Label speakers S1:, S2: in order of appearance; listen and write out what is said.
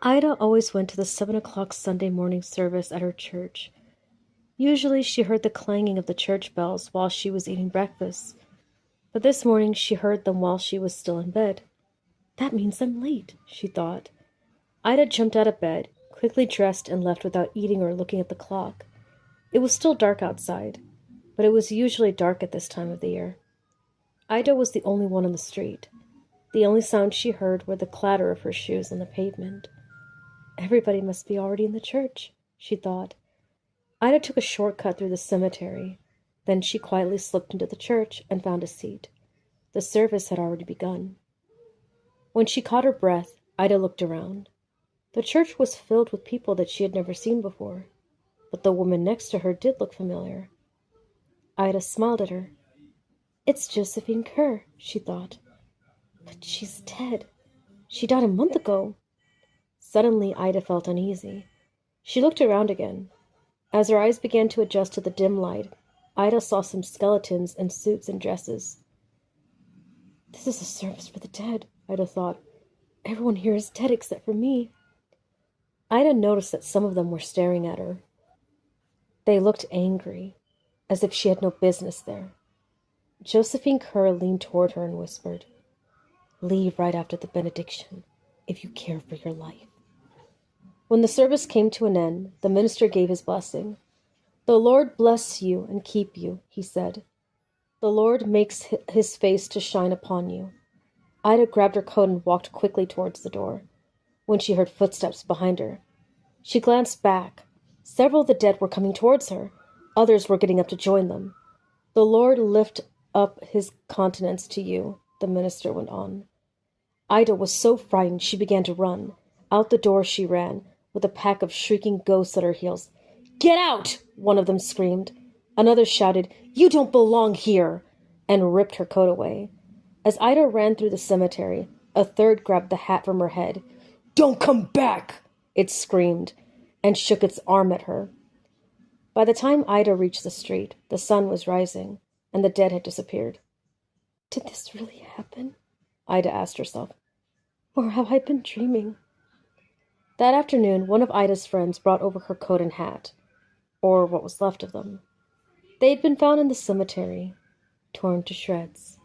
S1: Ida always went to the 7 o'clock Sunday morning service at her church. Usually she heard the clanging of the church bells while she was eating breakfast, but this morning she heard them while she was still in bed. That means I'm late, she thought. Ida jumped out of bed, quickly dressed and left without eating or looking at the clock. It was still dark outside, but it was usually dark at this time of the year. Ida was the only one on the street. The only sound she heard were the clatter of her shoes on the pavement. Everybody must be already in the church, she thought. Ida took a shortcut through the cemetery. Then she quietly slipped into the church and found a seat. The service had already begun. When she caught her breath, Ida looked around. The church was filled with people that she had never seen before, but the woman next to her did look familiar. Ida smiled at her. It's Josephine Kerr, she thought. But she's dead. She died a month ago. Suddenly, Ida felt uneasy. She looked around again. As her eyes began to adjust to the dim light, Ida saw some skeletons in suits and dresses. This is a service for the dead, Ida thought. Everyone here is dead except for me. Ida noticed that some of them were staring at her. They looked angry, as if she had no business there. Josephine Kerr leaned toward her and whispered, Leave right after the benediction, if you care for your life. When the service came to an end, the minister gave his blessing. The Lord bless you and keep you, he said. The Lord makes his face to shine upon you. Ida grabbed her coat and walked quickly towards the door. When she heard footsteps behind her, she glanced back. Several of the dead were coming towards her. Others were getting up to join them. The Lord lift up his countenance to you, the minister went on. Ida was so frightened she began to run. Out the door she ran, with a pack of shrieking ghosts at her heels. Get out! One of them screamed. Another shouted, You don't belong here! And ripped her coat away. As Ida ran through the cemetery, a third grabbed the hat from her head. Don't come back! It screamed, and shook its arm at her. By the time Ida reached the street, the sun was rising, and the dead had disappeared. Did this really happen? Ida asked herself. Or have I been dreaming? That afternoon, one of Ida's friends brought over her coat and hat, or what was left of them. They had been found in the cemetery, torn to shreds.